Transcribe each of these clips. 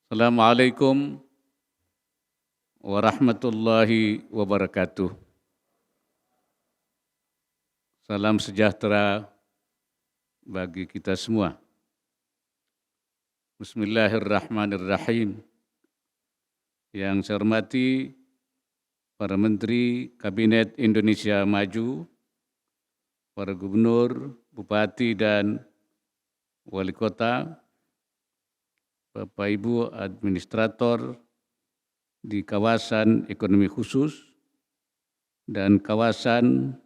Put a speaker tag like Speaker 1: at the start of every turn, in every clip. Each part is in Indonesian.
Speaker 1: Assalamualaikum warahmatullahi wabarakatuh. Salam sejahtera bagi kita semua. Bismillahirrahmanirrahim. Yang saya hormati para Menteri Kabinet Indonesia Maju, para Gubernur, Bupati, dan Wali Kota, Bapak Ibu Administrator di kawasan ekonomi khusus dan kawasan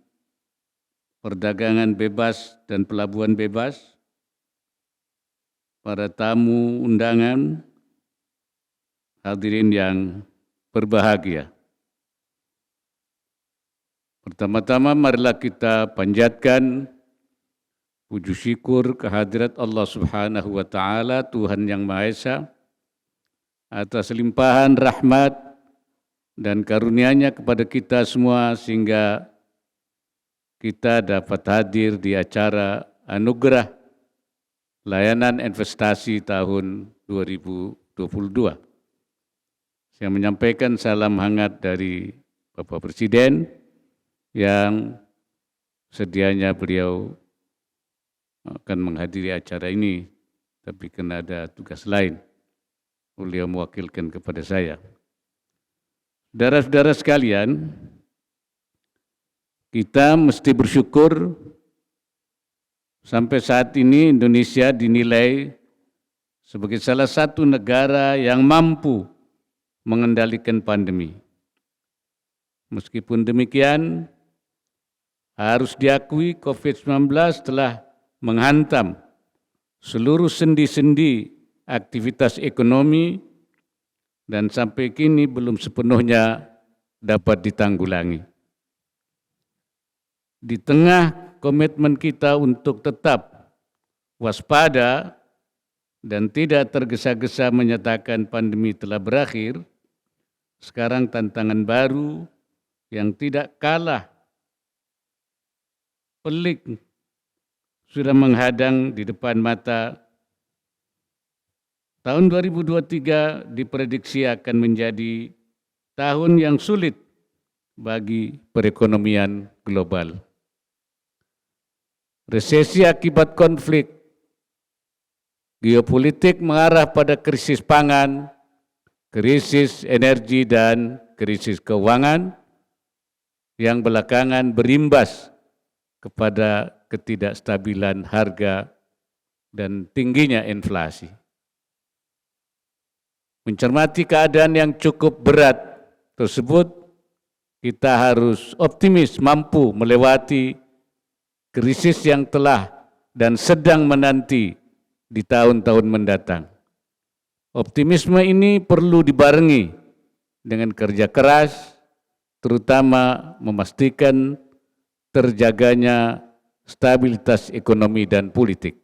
Speaker 1: perdagangan bebas dan pelabuhan bebas, para tamu undangan, hadirin yang berbahagia. Pertama-tama marilah kita panjatkan puji syukur kehadirat Allah Subhanahu wa Ta'ala, Tuhan Yang Maha Esa, atas limpahan rahmat dan karunia-Nya kepada kita semua sehingga kita dapat hadir di acara Anugerah Layanan Investasi tahun 2022. Saya menyampaikan salam hangat dari Bapak Presiden yang sedianya beliau akan menghadiri acara ini, tapi karena ada tugas lain, beliau mewakilkan kepada saya. Saudara-saudara sekalian, kita mesti bersyukur sampai saat ini Indonesia dinilai sebagai salah satu negara yang mampu mengendalikan pandemi. Meskipun demikian, harus diakui COVID-19 telah menghantam seluruh sendi-sendi aktivitas ekonomi dan sampai kini belum sepenuhnya dapat ditanggulangi. Di tengah komitmen kita untuk tetap waspada dan tidak tergesa-gesa menyatakan pandemi telah berakhir, sekarang tantangan baru yang tidak kalah pelik sudah menghadang di depan mata. Tahun 2023 diprediksi akan menjadi tahun yang sulit bagi perekonomian global. Resesi akibat konflik geopolitik mengarah pada krisis pangan, krisis energi, dan krisis keuangan yang belakangan berimbas kepada ketidakstabilan harga dan tingginya inflasi. Mencermati keadaan yang cukup berat tersebut, kita harus optimis mampu melewati krisis yang telah dan sedang menanti di tahun-tahun mendatang. Optimisme ini perlu dibarengi dengan kerja keras, terutama memastikan terjaganya stabilitas ekonomi dan politik.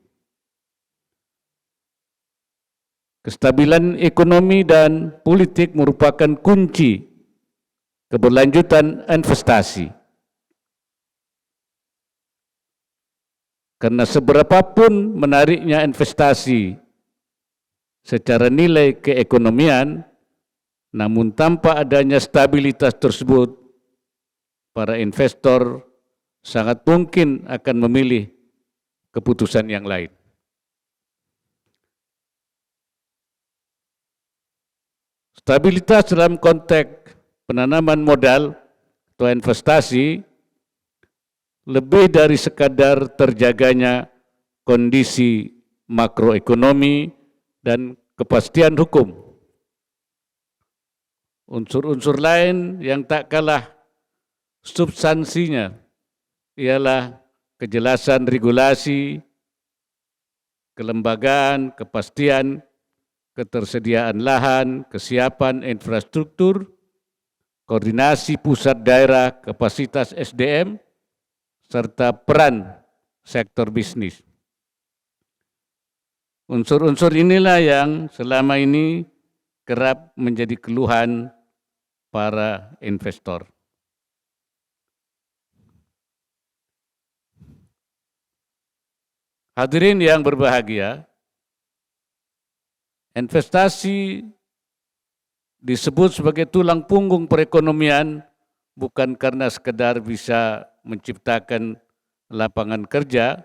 Speaker 1: Kestabilan ekonomi dan politik merupakan kunci keberlanjutan investasi. Karena seberapapun menariknya investasi secara nilai keekonomian, namun tanpa adanya stabilitas tersebut, para investor sangat mungkin akan memilih keputusan yang lain. Stabilitas dalam konteks penanaman modal atau investasi lebih dari sekadar terjaganya kondisi makroekonomi dan kepastian hukum. Unsur-unsur lain yang tak kalah substansinya ialah kejelasan regulasi, kelembagaan, kepastian, ketersediaan lahan, kesiapan infrastruktur, koordinasi pusat daerah, kapasitas SDM, serta peran sektor bisnis. Unsur-unsur inilah yang selama ini kerap menjadi keluhan para investor. Hadirin yang berbahagia, Investasi disebut sebagai tulang punggung perekonomian bukan karena sekedar bisa menciptakan lapangan kerja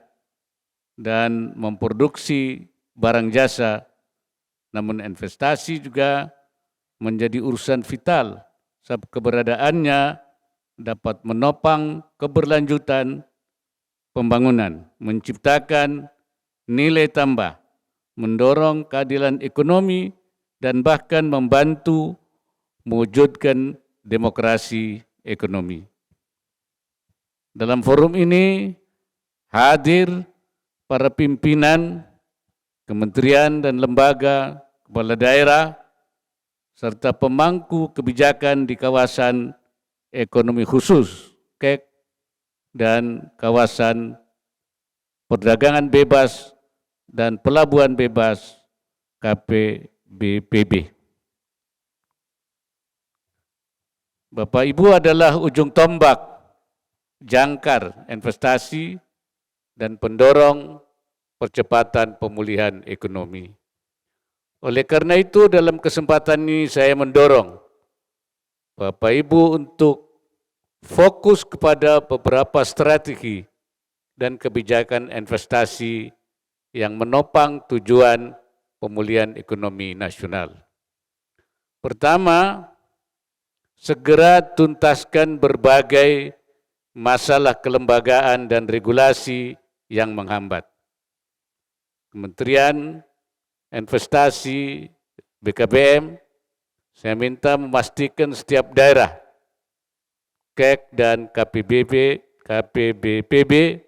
Speaker 1: dan memproduksi barang jasa, namun investasi juga menjadi urusan vital sebab keberadaannya dapat menopang keberlanjutan pembangunan, menciptakan nilai tambah, mendorong keadilan ekonomi, dan bahkan membantu mewujudkan demokrasi ekonomi. Dalam forum ini hadir para pimpinan kementerian dan lembaga, kepala daerah, serta pemangku kebijakan di kawasan ekonomi khusus KEK dan kawasan perdagangan bebas dan pelabuhan bebas KPBPB. Bapak Ibu adalah ujung tombak jangkar investasi dan pendorong percepatan pemulihan ekonomi. Oleh karena itu, dalam kesempatan ini saya mendorong Bapak Ibu untuk fokus kepada beberapa strategi dan kebijakan investasi yang menopang tujuan pemulihan ekonomi nasional. Pertama, segera tuntaskan berbagai masalah kelembagaan dan regulasi yang menghambat. Kementerian Investasi BKPM, saya minta memastikan setiap daerah, KEK dan KPBPB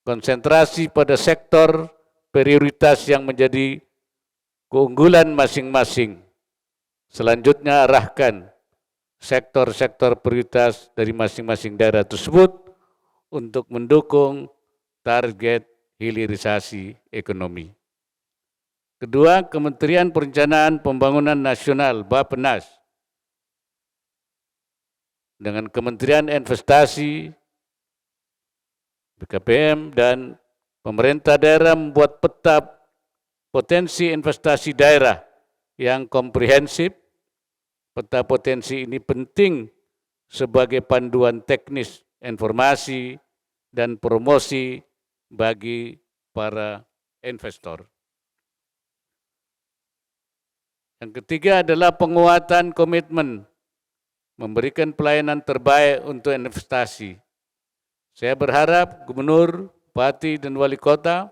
Speaker 1: konsentrasi pada sektor prioritas yang menjadi keunggulan masing-masing. Selanjutnya arahkan sektor-sektor prioritas dari masing-masing daerah tersebut untuk mendukung target hilirisasi ekonomi. Kedua, Kementerian Perencanaan Pembangunan Nasional Bappenas dengan Kementerian Investasi BKPM dan pemerintah daerah membuat peta potensi investasi daerah yang komprehensif. Peta potensi ini penting sebagai panduan teknis informasi dan promosi bagi para investor. Yang ketiga adalah penguatan komitmen memberikan pelayanan terbaik untuk investasi. Saya berharap Gubernur, Bupati, dan Wali Kota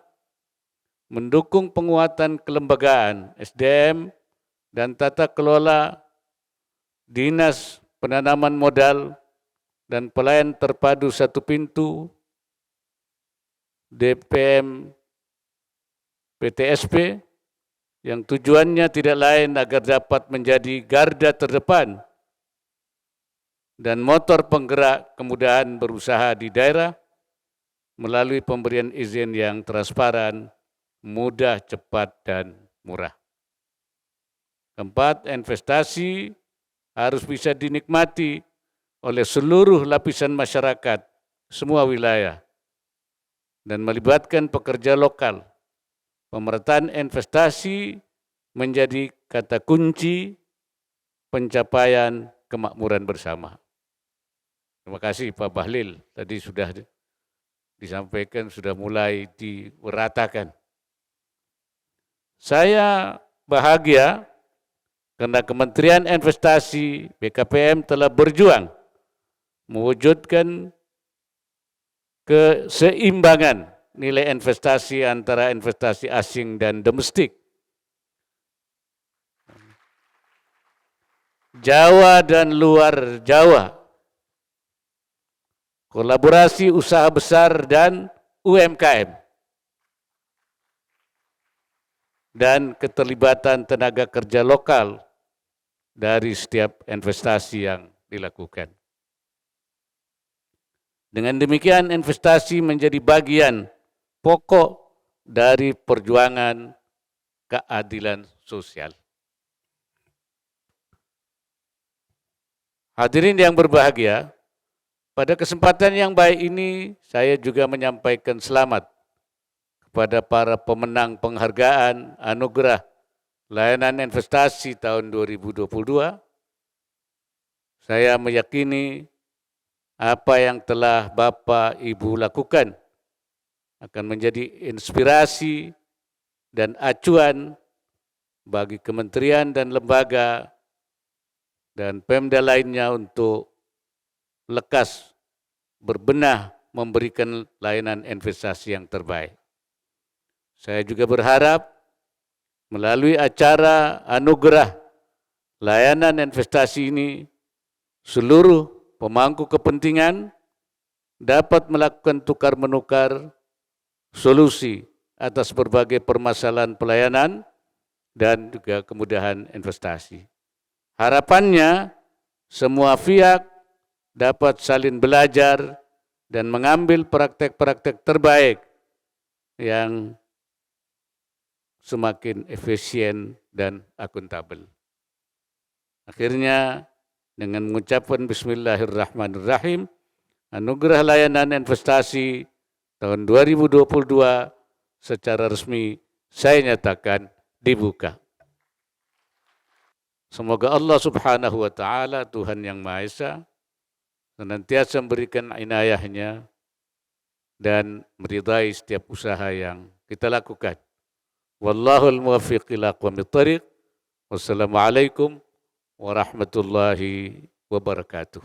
Speaker 1: mendukung penguatan kelembagaan, SDM, dan tata kelola Dinas Penanaman Modal dan Pelayan Terpadu Satu Pintu, DPM PTSP, yang tujuannya tidak lain agar dapat menjadi garda terdepan dan motor penggerak kemudahan berusaha di daerah melalui pemberian izin yang transparan, mudah, cepat, dan murah. Keempat, investasi harus bisa dinikmati oleh seluruh lapisan masyarakat, semua wilayah, dan melibatkan pekerja lokal. Pemerataan investasi menjadi kata kunci pencapaian kemakmuran bersama. Terima kasih Pak Bahlil, tadi sudah disampaikan, sudah mulai diuratakan. Saya bahagia karena Kementerian Investasi BKPM telah berjuang mewujudkan keseimbangan nilai investasi antara investasi asing dan domestik. Jawa dan luar Jawa, kolaborasi usaha besar dan UMKM, dan keterlibatan tenaga kerja lokal dari setiap investasi yang dilakukan. Dengan demikian investasi menjadi bagian pokok dari perjuangan keadilan sosial. Hadirin yang berbahagia, pada kesempatan yang baik ini saya juga menyampaikan selamat kepada para pemenang penghargaan anugerah pelayanan investasi tahun 2022, saya meyakini apa yang telah Bapak Ibu lakukan akan menjadi inspirasi dan acuan bagi kementerian dan lembaga dan Pemda lainnya untuk lekas berbenah memberikan layanan investasi yang terbaik. Saya juga berharap melalui acara anugerah layanan investasi ini, seluruh pemangku kepentingan dapat melakukan tukar-menukar solusi atas berbagai permasalahan pelayanan dan juga kemudahan investasi. Harapannya semua pihak dapat saling belajar dan mengambil praktek-praktek terbaik yang semakin efisien dan akuntabel. Akhirnya, dengan mengucapkan Bismillahirrahmanirrahim, anugerah layanan investasi tahun 2022 secara resmi saya nyatakan dibuka. Semoga Allah Subhanahu wa Ta'ala, Tuhan yang Maha Esa, senantiasa memberikan inayahnya dan meridai setiap usaha yang kita lakukan. Wallahul muwaffiq ila aqwamit thariq. Wassalamualaikum warahmatullahi wabarakatuh.